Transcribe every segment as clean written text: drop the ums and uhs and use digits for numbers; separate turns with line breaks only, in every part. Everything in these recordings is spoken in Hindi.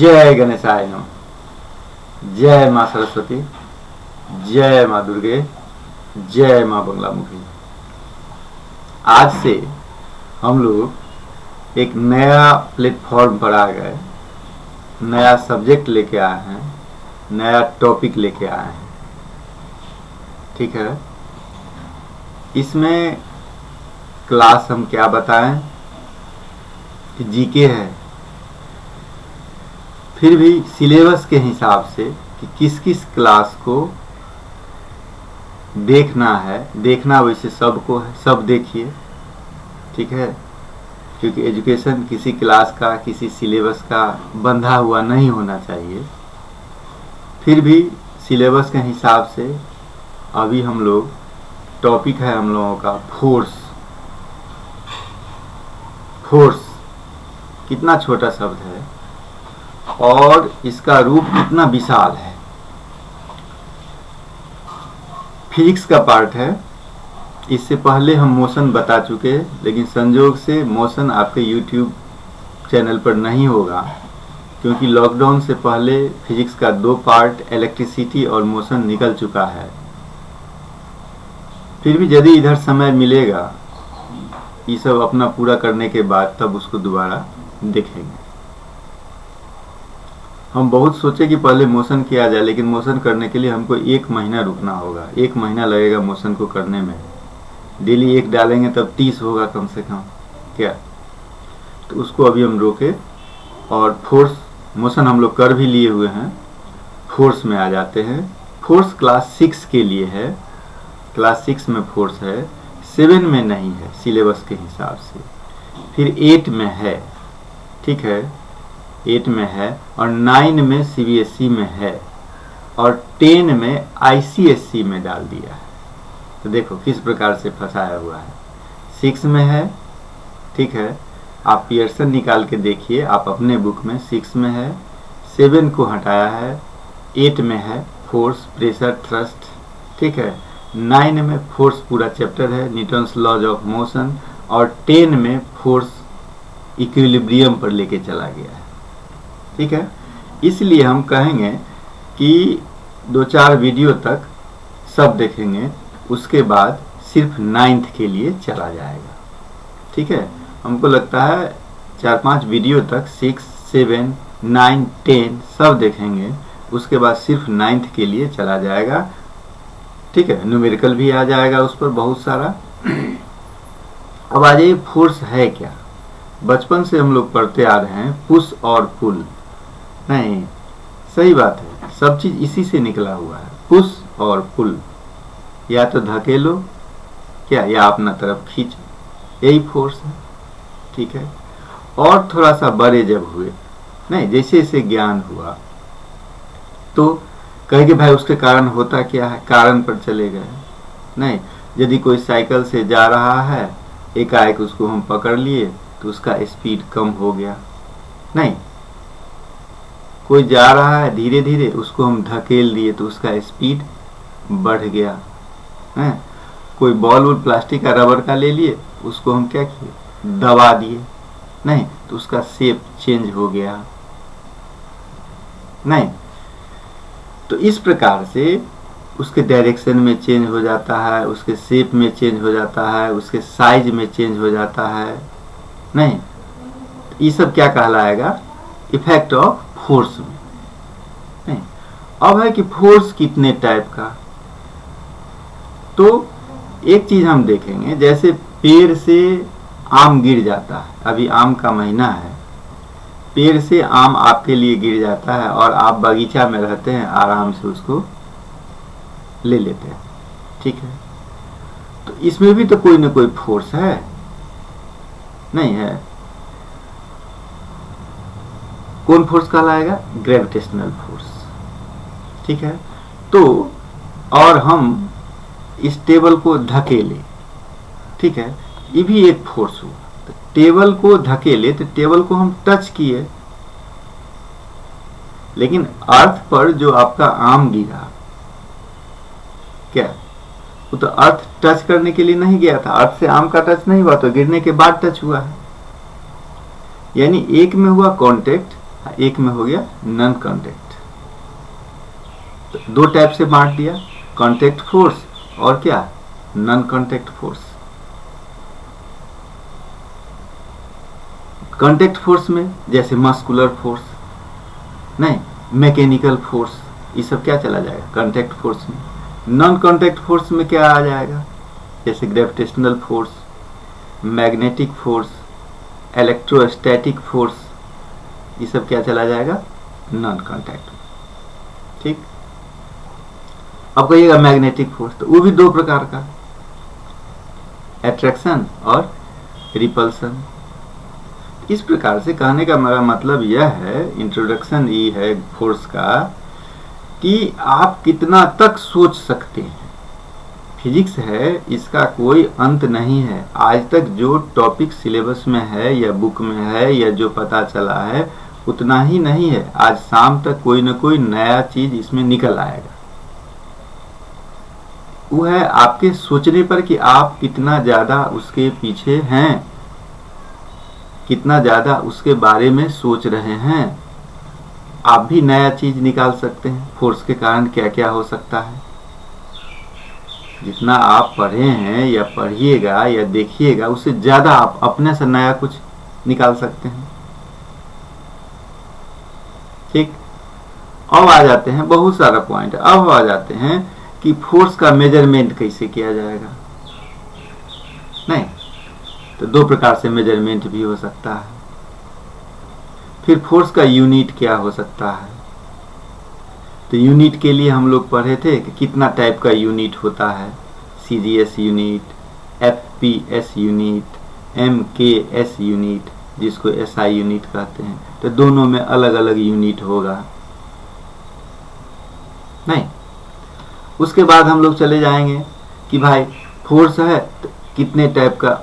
जय गणेशाय नमः। जय माँ सरस्वती, जय माँ दुर्गे, जय माँ बंगलामुखी। आज से हम लोग एक नया प्लेटफॉर्म पर आ गए, नया सब्जेक्ट लेके आए हैं, नया टॉपिक लेके आए हैं। ठीक है, इसमें क्लास हम क्या बताएं कि जीके है, फिर भी सिलेबस के हिसाब से कि किस किस क्लास को देखना है। देखना वैसे सबको है, सब देखिए, ठीक है, क्योंकि एजुकेशन किसी क्लास का, किसी सिलेबस का बंधा हुआ नहीं होना चाहिए। फिर भी सिलेबस के हिसाब से अभी हम लोग टॉपिक है हम लोगों का फोर्स। फोर्स कितना छोटा शब्द है और इसका रूप कितना विशाल है। फिजिक्स का पार्ट है। इससे पहले हम मोशन बता चुके, लेकिन संयोग से मोशन आपके यूट्यूब चैनल पर नहीं होगा, क्योंकि लॉकडाउन से पहले फिजिक्स का 2 पार्ट इलेक्ट्रिसिटी और मोशन निकल चुका है। फिर भी यदि इधर समय मिलेगा ये सब अपना पूरा करने के बाद, तब उसको दोबारा देखेंगे। हम बहुत सोचे कि पहले मोशन किया जाए, लेकिन मोशन करने के लिए हमको 1 महीना रुकना होगा। 1 महीना लगेगा मोशन को करने में। डेली 1 डालेंगे तब 30 होगा कम से कम, क्या? तो उसको अभी हम रोके और फोर्स मोशन हम लोग कर भी लिए हुए हैं। फोर्स में आ जाते हैं। फोर्स क्लास 6 के लिए है। क्लास 6 में फोर्स है, 7 में नहीं है सिलेबस के हिसाब से। फिर 8 में है, ठीक है, 8 में है, और 9 में सीबीएसई में है, और 10 में आईसीएसई में डाल दिया है। तो देखो किस प्रकार से फंसाया हुआ है। 6 में है, ठीक है, आप पियर्सन निकाल के देखिए, आप अपने बुक में 6 में है, 7 को हटाया है, 8 में है फोर्स, प्रेशर, थ्रस्ट, ठीक है, 9 में फोर्स पूरा चैप्टर है, न्यूटन्स लॉज ऑफ मोशन, और 10 में फोर्स इक्विलिब्रियम पर लेके चला गया है। ठीक है, इसलिए हम कहेंगे कि 2-4 वीडियो तक सब देखेंगे, उसके बाद सिर्फ 9th के लिए चला जाएगा। ठीक है, हमको लगता है 4-5 वीडियो तक 6, 7, 9, 10 सब देखेंगे, उसके बाद सिर्फ 9th के लिए चला जाएगा। ठीक है, न्यूमेरिकल भी आ जाएगा उस पर बहुत सारा। अब आ जाइए, फोर्स है क्या? बचपन से हम लोग पढ़ते आ रहे हैं पुश और पुल। नहीं, सही बात है, सब चीज इसी से निकला हुआ है, पुश और पुल। या तो धकेलो क्या, या अपना तरफ खींचो, यही फोर्स है। ठीक है, और थोड़ा सा बड़े जब हुए, नहीं, जैसे जैसे ज्ञान हुआ तो कहेंगे भाई उसके कारण होता क्या है, कारण पर चले गए। नहीं, यदि कोई साइकिल से जा रहा है, एकाएक उसको हम पकड़ लिए तो उसका स्पीड कम हो गया। नहीं, कोई जा रहा है धीरे धीरे, उसको हम धकेल दिए तो उसका स्पीड बढ़ गया है। कोई बॉल वॉल प्लास्टिक का, रबर का ले लिए, उसको हम क्या किए, दबा दिए, नहीं, तो उसका शेप चेंज हो गया। नहीं, तो इस प्रकार से उसके डायरेक्शन में चेंज हो जाता है, उसके शेप में चेंज हो जाता है, उसके साइज में चेंज हो जाता है। नहीं, ये सब क्या कहलाएगा, इफेक्ट ऑफ फोर्स में। नहीं, अब है कि फोर्स कितने टाइप का। तो एक चीज हम देखेंगे, जैसे पेड़ से आम गिर जाता है, अभी आम का महीना है, पेड़ से आम आपके लिए गिर जाता है और आप बगीचा में रहते हैं, आराम से उसको ले लेते हैं। ठीक है, तो इसमें भी तो कोई ना कोई फोर्स है, नहीं है? कौन फोर्स कहलाएगा, ग्रेविटेशनल फोर्स। ठीक है, तो और हम इस टेबल को धकेले, ठीक है, ये भी एक फोर्स हुआ। तो टेबल को धकेले तो टेबल को हम टच किए, लेकिन अर्थ पर जो आपका आम गिरा, क्या वो तो अर्थ टच करने के लिए नहीं गया था, अर्थ से आम का टच नहीं हुआ, तो गिरने के बाद टच हुआ है। यानी एक में हुआ कांटेक्ट एक में हो गया नॉन कांटेक्ट। तो दो टाइप से बांट दिया, कांटेक्ट फोर्स और क्या, non contact force. Contact force में जैसे मस्कुलर फोर्स, नहीं मैकेनिकल फोर्स, ये सब क्या चला जाएगा कांटेक्ट फोर्स में। नॉन कांटेक्ट फोर्स में क्या आ जाएगा, जैसे gravitational force, magnetic force, electrostatic force, ये सब क्या चला जाएगा नॉन कांटेक्ट। ठीक, अब कहिएगा मैग्नेटिक फोर्स, तो वो भी दो प्रकार का, अट्रैक्शन और रिपल्सन। इस प्रकार से कहने का मेरा मतलब यह है, इंट्रोडक्शन ये है फोर्स का, कि आप कितना तक सोच सकते हैं। फिजिक्स है, इसका कोई अंत नहीं है। आज तक जो टॉपिक सिलेबस में है या बुक में है या जो पता चला है उतना ही नहीं है, आज शाम तक कोई ना कोई नया चीज इसमें निकल आएगा। वो है आपके सोचने पर कि आप कितना ज्यादा उसके पीछे हैं, कितना ज्यादा उसके बारे में सोच रहे हैं। आप भी नया चीज निकाल सकते हैं, फोर्स के कारण क्या क्या हो सकता है। जितना आप पढ़े हैं या पढ़िएगा या देखिएगा, उससे ज्यादा आप अपने से नया कुछ निकाल सकते हैं। ठीक, अब आ जाते हैं बहुत सारा पॉइंट, अब आ जाते हैं कि फोर्स का मेजरमेंट कैसे किया जाएगा। नहीं, तो दो प्रकार से मेजरमेंट भी हो सकता है। फिर फोर्स का यूनिट क्या हो सकता है, तो यूनिट के लिए हम लोग पढ़े थे कि कितना टाइप का यूनिट होता है, CGS unit, FPS unit, MKS unit, जिसको SI यूनिट कहते हैं। तो दोनों में अलग अलग यूनिट होगा। नहीं, उसके बाद हम लोग चले जाएंगे कि भाई फोर्स है तो कितने टाइप का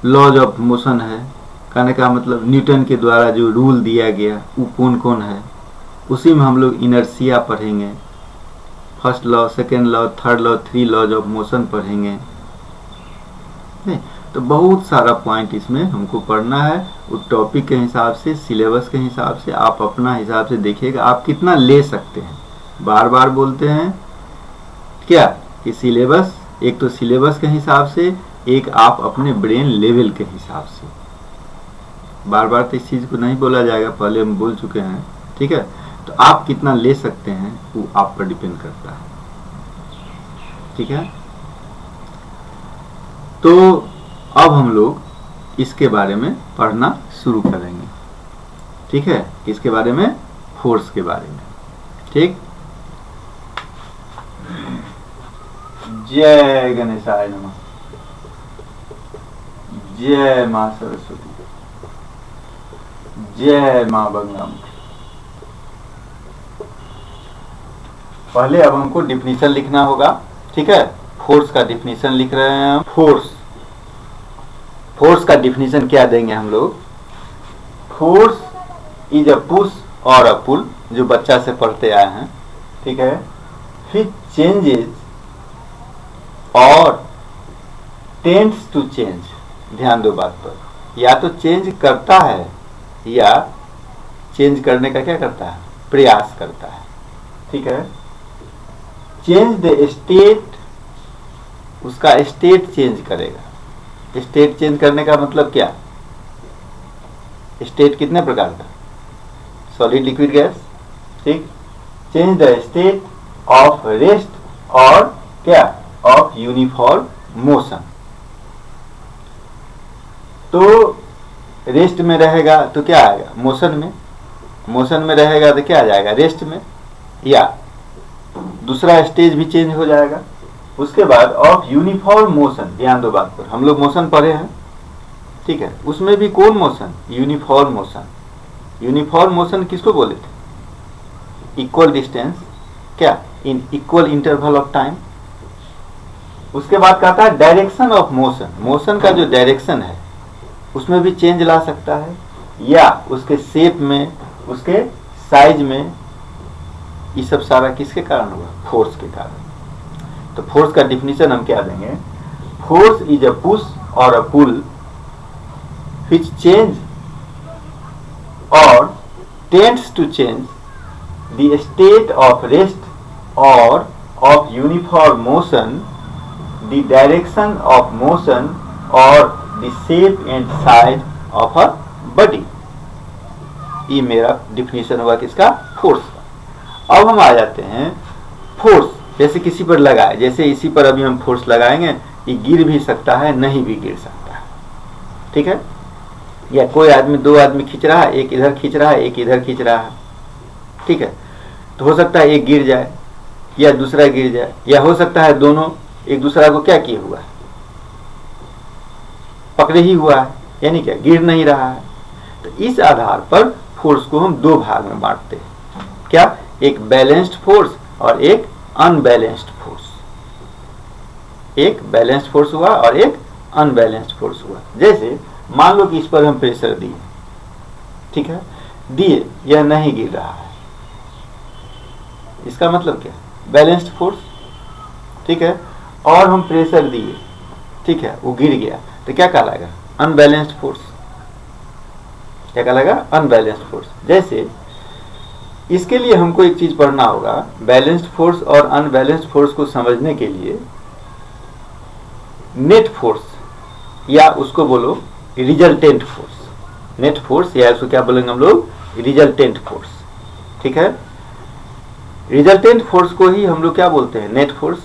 लॉज ऑफ मोशन है। कहने का मतलब न्यूटन के द्वारा जो रूल दिया गया वो कौन कौन है, उसी में हम लोग इनर्शिया पढ़ेंगे, first law, second law, third law, 3 laws of motion पढ़ेंगे। नहीं, तो बहुत सारा पॉइंट इसमें हमको पढ़ना है। उस टॉपिक के हिसाब से, सिलेबस के हिसाब से आप अपना हिसाब से देखिएगा आप कितना ले सकते हैं। बार बार बोलते हैं क्या कि सिलेबस, एक तो सिलेबस के हिसाब से, एक आप अपने ब्रेन लेवल के हिसाब से। बार बार तो इस चीज को नहीं बोला जाएगा, पहले हम बोल चुके हैं। ठीक है, तो आप कितना ले सकते हैं वो आप पर डिपेंड करता है। ठीक है, तो अब हम लोग इसके बारे में पढ़ना शुरू करेंगे। ठीक है, इसके बारे में, फोर्स के बारे में। ठीक, जय गणेशाय नमः, जय मां सरस्वती, जय मां बंगामुखी। पहले अब हमको डिफिनीशन लिखना होगा। ठीक है, फोर्स का डिफिनीशन लिख रहे हैं हम। फोर्स का डिफिनीशन क्या देंगे हम लोग, force is a push or a पुल, जो बच्चा से पढ़ते आए हैं। ठीक है, फिर चेंजेस और टेंड्स टू चेंज, ध्यान दो बात पर, या तो चेंज करता है या चेंज करने का क्या करता है, प्रयास करता है। ठीक है, चेंज द स्टेट, उसका स्टेट चेंज करेगा। स्टेट चेंज करने का मतलब क्या, स्टेट कितने प्रकार का, सॉलिड, लिक्विड, गैस। ठीक, change the state of rest और क्या, ऑफ यूनिफॉर्म मोशन। तो रेस्ट में रहेगा तो क्या आएगा, मोशन में, मोशन में रहेगा तो क्या आ जाएगा, रेस्ट में, या दूसरा स्टेज भी चेंज हो जाएगा। उसके बाद ऑफ यूनिफॉर्म मोशन, ध्यान दो बात पर, हम लोग मोशन पढ़े हैं। ठीक है, उसमें भी कौन motion, uniform motion. Uniform motion किसको बोले थे, इक्वल डिस्टेंस, क्या, in equal interval of time. उसके बाद कहता है डायरेक्शन ऑफ मोशन, मोशन का जो डायरेक्शन है उसमें भी चेंज ला सकता है, या उसके शेप में, उसके साइज में। ये सब सारा किसके कारण हुआ, फोर्स के कारण। तो फोर्स का डिफिनीशन हम क्या देंगे, force is a push or a pull which change or tends to change the state of rest or of uniform motion, the direction of motion or the shape and size of a body. ये मेरा डिफिनेशन हुआ किसका? फोर्स का। अब हम आ जाते हैं फोर्स, जैसे किसी पर लगाए, जैसे इसी पर अभी हम फोर्स लगाएंगे, ये गिर भी सकता है, नहीं भी गिर सकता है, ठीक है। या कोई आदमी, दो आदमी खींच रहा है, एक इधर खींच रहा है, एक इधर खींच रहा है, ठीक है। तो हो सकता है एक गिर जाए या दूसरा गिर जाए, या हो सकता है दोनों एक दूसरा को क्या किए हुआ है, पकड़े ही हुआ है, यानी क्या, गिर नहीं रहा है। तो इस आधार पर फोर्स को हम दो भाग में बांटते हैं, क्या, एक बैलेंस्ड फोर्स और एक अनबैलेंस्ड फोर्स। एक बैलेंस्ड फोर्स हुआ और एक अनबैलेंस्ड फोर्स हुआ। जैसे मान लो कि इस पर हम प्रेशर दिए, ठीक है, दिए, यह नहीं गिर रहा है, इसका मतलब क्या, बैलेंस्ड फोर्स, ठीक है। और हम प्रेशर दिए, ठीक है, वो गिर गया, तो क्या कहलाएगा, अनबैलेंस्ड फोर्स। क्या कहलाएगा, अनबैलेंस्ड फोर्स। जैसे इसके लिए हमको एक चीज पढ़ना होगा, बैलेंस्ड फोर्स और अनबैलेंस्ड फोर्स को समझने के लिए नेट फोर्स, या उसको बोलो रिजल्टेंट फोर्स। नेट फोर्स, या उसको क्या बोलेंगे हम लोग, रिजल्टेंट फोर्स, ठीक है। रिजल्टेंट फोर्स को ही हम लोग क्या बोलते हैं, नेट फोर्स।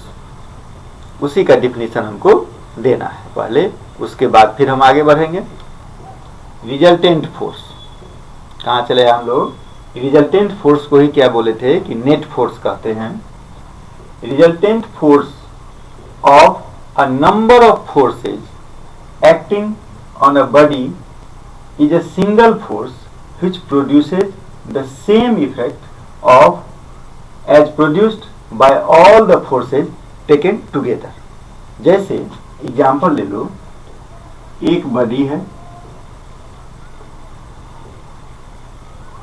उसी का डिफिनीशन हमको देना है पहले, उसके बाद फिर हम आगे बढ़ेंगे। रिजल्टेंट फोर्स, कहाँ चले हम लोग, रिजल्टेंट फोर्स को ही क्या बोले थे कि नेट फोर्स कहते हैं। Resultant force of a number of forces acting on a body is a single force which produces the same effect of as produced by all the forces taken together। जैसे एग्जाम्पल ले लो, एक बॉडी है,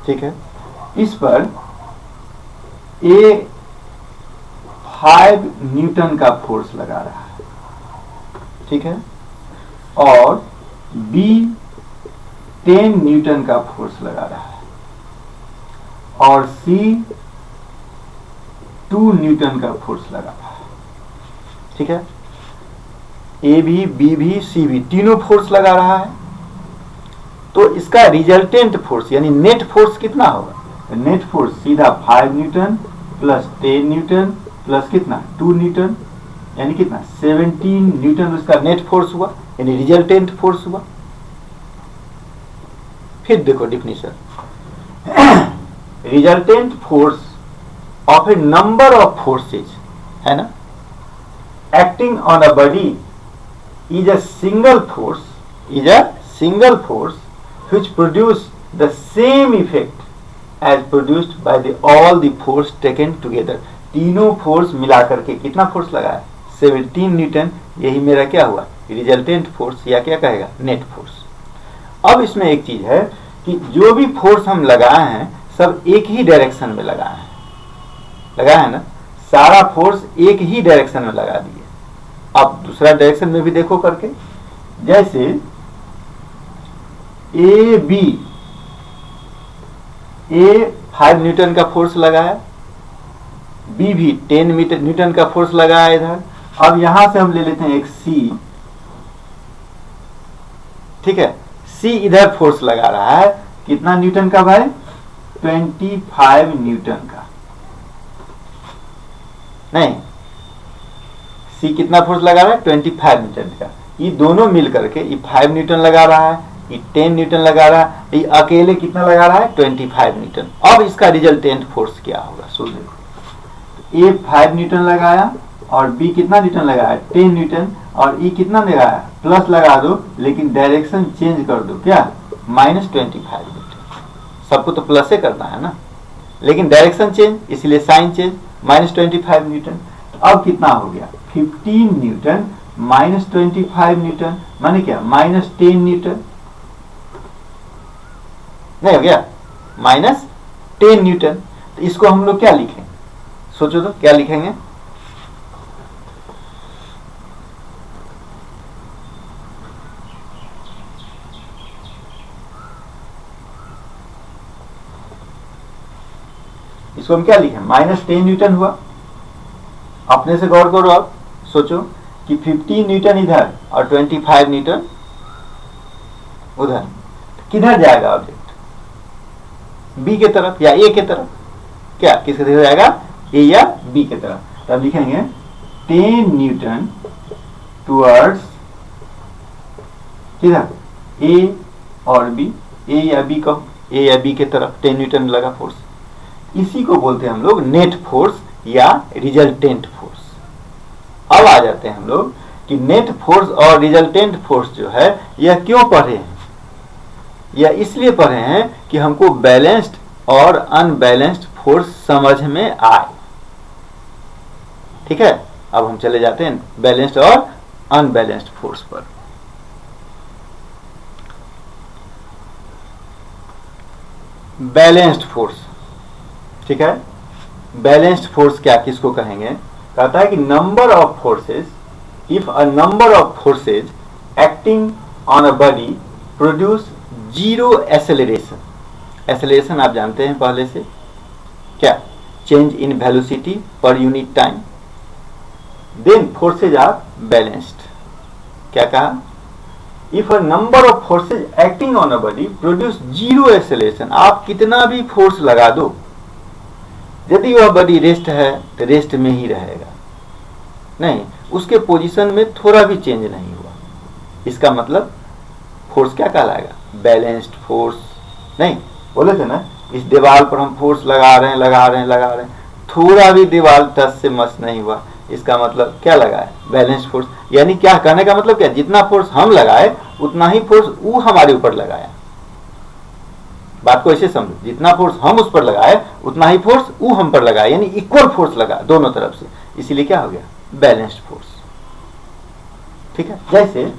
ठीक है, इस पर ए 5 न्यूटन का फोर्स लगा रहा है, ठीक है, और बी 10 न्यूटन का फोर्स लगा रहा है, और सी 2 न्यूटन का फोर्स लगा रहा है, ठीक है। ए भी, बी भी, सी भी, तीनों फोर्स लगा रहा है। तो इसका रिजल्टेंट फोर्स यानी नेट फोर्स कितना होगा, नेट फोर्स सीधा 5 न्यूटन प्लस 10 न्यूटन प्लस कितना 2 न्यूटन, यानी कितना 17 न्यूटन उसका नेट फोर्स हुआ, यानी रिजल्टेंट फोर्स हुआ। फिर देखो definition, resultant force of A number of forces, है ना, acting on a body is a single force, is a single force which produce the same effect as produced by all the force taken together। तीनों फोर्स मिलाकर के कितना फोर्स लगा है, 17 न्यूटन, यही मेरा क्या हुआ, रिजल्टेंट फोर्स, या क्या कहेगा, नेट फोर्स। अब इसमें एक चीज है कि जो भी फोर्स हम लगाए हैं सब एक ही डायरेक्शन में लगाए हैं, लगाए हैं ना, सारा फोर्स एक ही डायरेक्शन में लगा दिए। अब दूसरा डायरेक्शन में भी देखो करके, जैसे ए बी, ए 5 न्यूटन का फोर्स लगाया, बी भी 10 न्यूटन का फोर्स लगाया इधर। अब यहां से हम ले लेते हैं एक सी, ठीक है, सी इधर फोर्स लगा रहा है, कितना न्यूटन का भाई, 25 न्यूटन का, नहीं, सी कितना फोर्स लगा रहा है, 25 न्यूटन का। ये दोनों मिल करके ये 5 न्यूटन लगा रहा है, ये 10 न्यूटन लगा रहा है, ये अकेले कितना लगा रहा है, 25 न्यूटन। अब इसका रिजल्टेंट फोर्स क्या होगा, सो देखो, ए 5 न्यूटन लगाया और बी कितना न्यूटन लगाया, 10 न्यूटन, और ई कितना लगाया, प्लस लगा दो, लेकिन डायरेक्शन चेंज कर दो, क्या, -25 न्यूटन। सबको तो प्लस से करना है ना, लेकिन डायरेक्शन चेंज, इसलिए साइन चेंज, -25 न्यूटन। अब कितना हो गया, 15 न्यूटन -25 न्यूटन, माने क्या, -10 न्यूटन, नहीं हो गया, -10 न्यूटन। तो इसको हम लोग क्या लिखेंगे, सोचो तो क्या लिखेंगे, इसको हम क्या लिखें, -10 न्यूटन हुआ। अपने से गौर करो, आप सोचो कि 15 न्यूटन इधर और 25 न्यूटन उधर, किधर जाएगा ऑब्जेक्ट, बी के तरफ या ए के तरफ, क्या किसके तरफ जाएगा, ए या बी के तरफ। तब लिखेंगे 10 न्यूटन टुवर्ड्स किधर, ए और बी, ए या बी कहो, ए या बी के तरफ 10 न्यूटन लगा फोर्स। इसी को बोलते हैं हम लोग नेट फोर्स या रिजल्टेंट फोर्स। अब आ जाते हैं हम लोग कि नेट फोर्स और रिजल्टेंट फोर्स जो है यह क्यों पढ़े हैं, यह इसलिए पढ़े हैं कि हमको बैलेंस्ड और अनबैलेंस्ड फोर्स समझ में आए। ठीक है, अब हम चले जाते हैं बैलेंस्ड और अनबैलेंस्ड फोर्स पर। बैलेंस्ड फोर्स, ठीक है, बैलेंस्ड फोर्स क्या किसको कहेंगे, कहता है कि number of forces, if a number of forces acting on a body produce zero acceleration. Acceleration आप जानते हैं पहले से, क्या, change in velocity per unit time, then forces are balanced. क्या कहा, if a number of forces acting on a body produce zero acceleration, आप कितना भी फोर्स लगा दो, यदि वह बॉडी रेस्ट है तो रेस्ट में ही रहेगा, नहीं उसके पोजीशन में थोड़ा भी चेंज नहीं हुआ, इसका मतलब फोर्स क्या कहलाएगा, बैलेंस्ड फोर्स। नहीं, बोले थे ना, इस दीवार पर हम फोर्स लगा रहे हैं, थोड़ा भी दीवार टच से मस नहीं हुआ, इसका मतलब क्या लगा है, बैलेंस्ड फोर्स। यानी क्या कहने का मतलब क्या, जितना फोर्स हम लगाए उतना ही फोर्स वो हमारे ऊपर लगाया। बात को ऐसे समझो, जितना फोर्स हम उस पर लगाए उतना ही फोर्स वो हम पर लगाए, यानी इक्वल फोर्स लगा दोनों तरफ से, इसीलिए क्या हो गया, बैलेंस्ड फोर्स। ठीक है, जैसे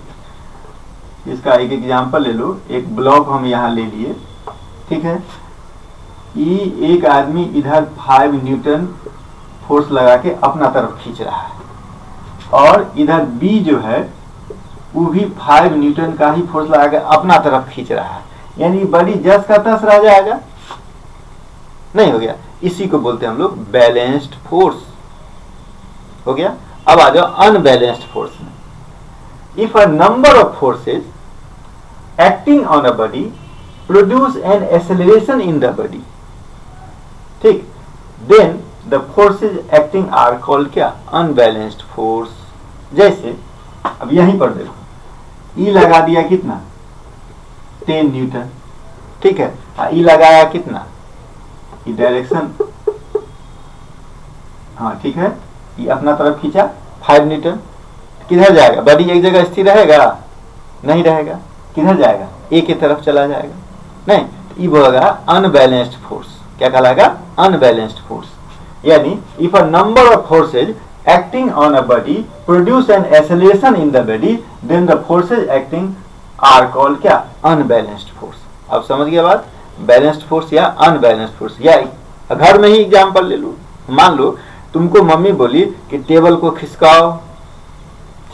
इसका एक एग्जांपल ले लो, एक ब्लॉक हम यहाँ ले लिए, ठीक है, ये एक आदमी इधर 5 न्यूटन फोर्स लगा के अपना तरफ खींच रहा है, और इधर बी जो है वो भी 5 न्यूटन का ही फोर्स लगा के अपना तरफ खींच रहा है, यानी बड़ी जस का तस रह जाएगा, नहीं हो गया, इसी को बोलते हैं हम लोग बैलेंस्ड फोर्स। हो गया। अब आ जाओ अनबैलेंस्ड फोर्स में। If a number of forces acting on a body produce an acceleration in the body, ठीक, then the forces acting are called क्या, अनबैलेंस्ड फोर्स। जैसे अब यहीं पर देखो, ई लगा दिया कितना, 10 न्यूटन, ठीक है, ई लगाया कितना, ई डायरेक्शन, हाँ ठीक है, ये अपना तरफ खींचा 5 न्यूटन, किधर जाएगा, बॉडी एक जगह स्थिर रहेगा, नहीं रहेगा, किधर जाएगा, ए की तरफ चला जाएगा, नहीं, ये होगा अनबैलेंस्ड फोर्स। क्या कहलाएगा, अनबैलेंस्ड फोर्स। यानी if a number of forces acting on a body produce an acceleration in the body, then the forces acting are called क्या, अनबैलेंस्ड फोर्स। अब समझ गया बात, बैलेंस्ड फोर्स या अनबैलेंस्ड फोर्स। या घर में ही एग्जांपल ले लो, मान लो तुमको मम्मी बोली कि टेबल को खिसकाओ,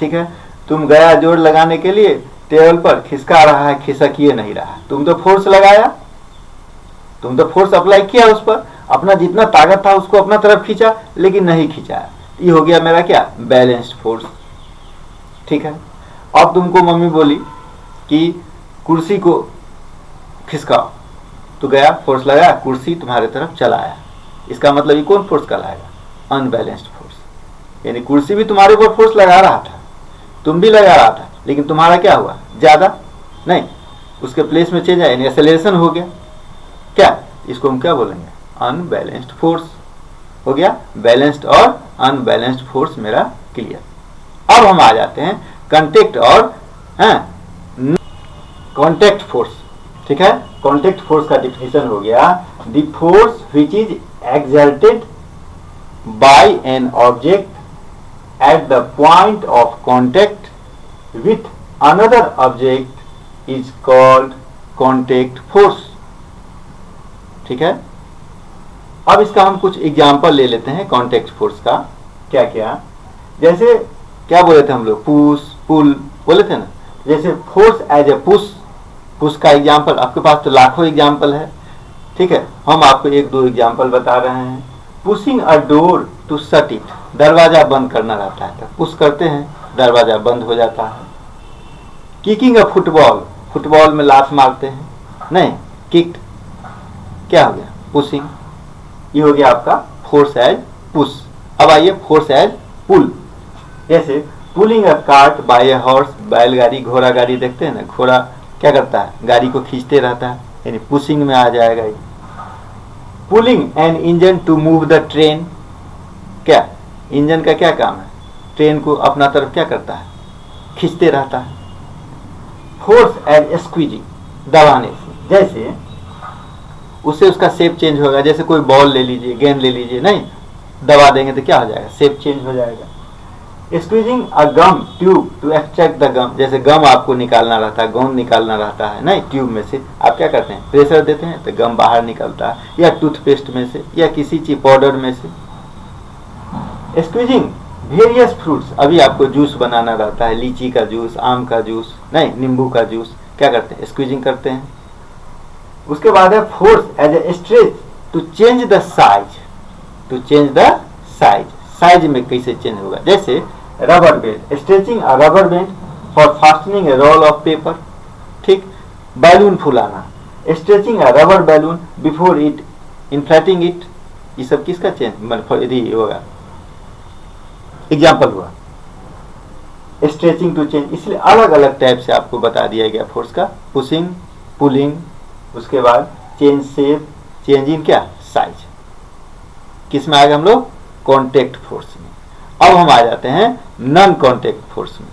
ठीक है, तुम गया जोर लगाने के लिए, टेबल पर खिसका रहा है, खिसकिए नहीं रहा, तुम तो फोर्स लगाया, तुम तो फोर्स अप्लाई किया उस पर, अपना जितना ताकत था उसको अपना तरफ खींचा, लेकिन नहीं खींचा, ये हो गया मेरा क्या, बैलेंस्ड फोर्स। ठीक है, अब तुमको मम्मी बोली कि कुर्सी को खिसकाओ, तो गया फोर्स लगाया, कुर्सी तुम्हारे तरफ चला आया, इसका मतलब ये कौन फोर्स कहलाएगा, अनबैलेंस्ड फोर्स। यानी कुर्सी भी तुम्हारे ऊपर फोर्स लगा रहा था, तुम भी लगा रहा था, लेकिन तुम्हारा क्या हुआ, ज्यादा नहीं, उसके प्लेस में चेंज आया, यानी एक्सेलरेशन हो गया। क्या, इसको हम क्या बोलेंगे, अनबैलेंस्ड फोर्स। हो गया बैलेंस्ड और अनबैलेंस्ड फोर्स मेरा क्लियर। अब हम आ जाते हैं कॉन्टैक्ट और कॉन्टैक्ट फोर्स। ठीक है, कॉन्टैक्ट फोर्स का डिफिनेशन हो गया, the force which is exerted by an object at the point of contact with another object is called contact force. ठीक है, अब इसका हम कुछ एग्जाम्पल ले लेते हैं कॉन्टैक्ट फोर्स का। क्या क्या, जैसे क्या बोले थे हम लोग, पुश पुल बोले थे ना, जैसे force as a push, push का एग्जाम्पल आपके पास तो लाखों एग्जाम्पल है, ठीक है, हम आपको एक दो एग्जाम्पल बता रहे हैं। Pushing a door to shut it, दरवाजा बंद करना रहता है तो पुश करते हैं, दरवाजा बंद हो जाता है। किकिंग अ फुटबॉल, फुटबॉल में लात मारते हैं, नहीं किक्ड, क्या हो गया, पुशिंग। ये हो गया आपका फोर्स एज पुश। अब आइए फोर्स एज पुल। जैसे pulling a cart by a horse, बैलगाड़ी घोड़ा गाड़ी देखते हैं ना, घोड़ा क्या करता है, गाड़ी को खींचते रहता है, यानी पुशिंग में आ जाएगा ये। Pulling an engine to move the train, क्या इंजन का क्या काम है, ट्रेन को अपना तरफ क्या करता है, खींचते रहता है। फोर्स एज स्क्वीजिंग, दबाने से, जैसे उससे उसका शेप चेंज होगा। जैसे कोई बॉल ले लीजिए, गेंद ले लीजिए, नहीं दबा देंगे तो क्या हो जाएगा, शेप चेंज हो जाएगा। Squeezing a gum tube to extract the gum, जैसे गम आपको निकालना रहता है, गोंद निकालना रहता है, नहीं ट्यूब में से आप क्या करते हैं, प्रेशर देते हैं तो गम बाहर निकलता है, या टूथपेस्ट में से या किसी चीज पाउडर में से। स्क्वीजिंग वेरियस फ्रूट्स, अभी आपको जूस बनाना रहता है, लीची का जूस, आम का जूस, नहीं नींबू का जूस, क्या करते हैं, स्क्वीजिंग करते हैं। उसके बाद है force as a stretch to change the size, to change the size, size में कैसे चेंज होगा। जैसे rubber band, stretching a rubber band for fastening a roll of paper, ठीक। बैलून फुलाना, stretching a rubber balloon before it inflating it, ये सब किसका चेंज यदि होगा, एग्जाम्पल हुआ। स्ट्रेचिंग टू चेंज, इसलिए अलग अलग टाइप से आपको बता दिया गया फोर्स का, पुशिंग, पुलिंग, उसके बाद चेंज शेप, चेंज इन क्या साइज, किस में आएगा हम लोग, कॉन्टेक्ट फोर्स में। अब हम आ जाते हैं नॉन कॉन्टेक्ट फोर्स में।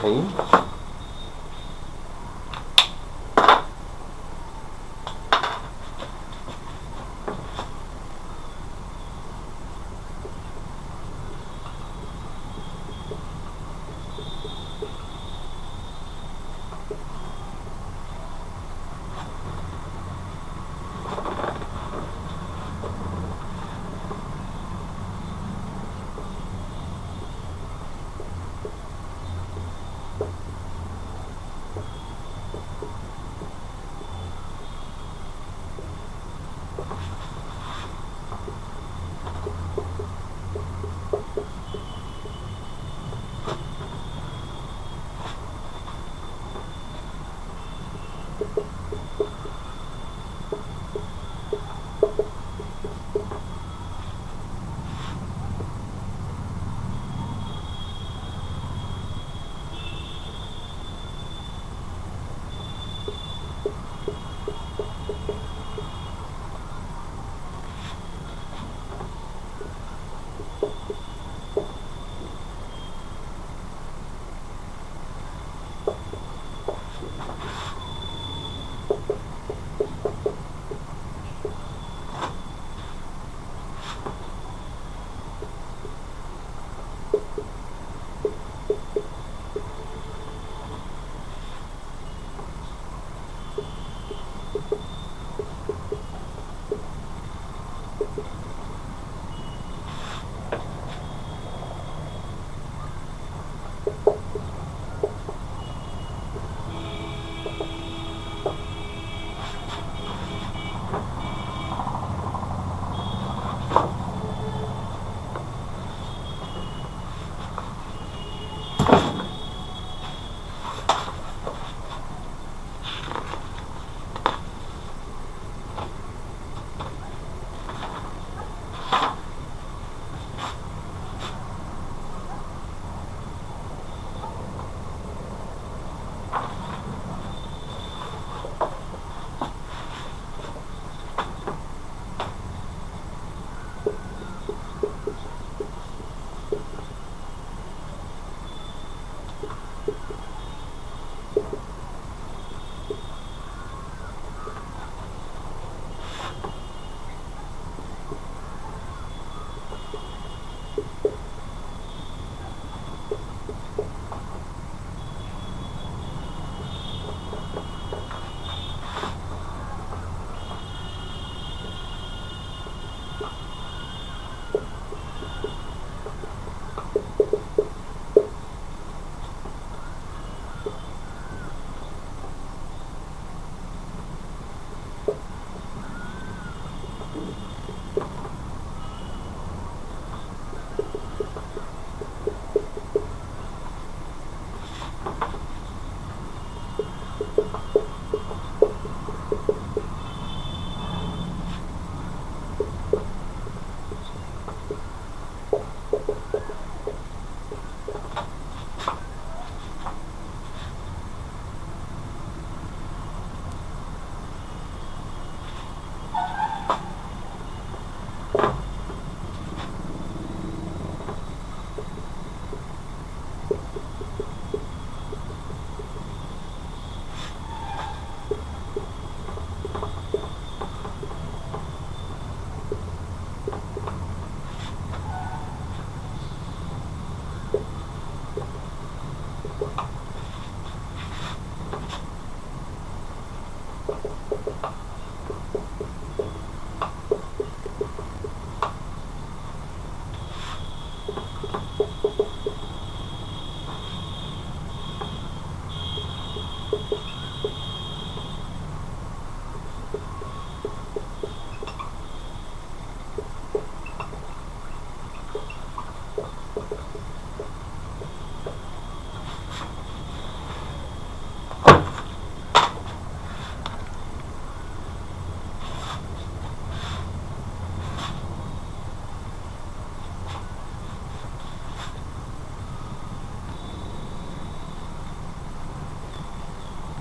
Okay.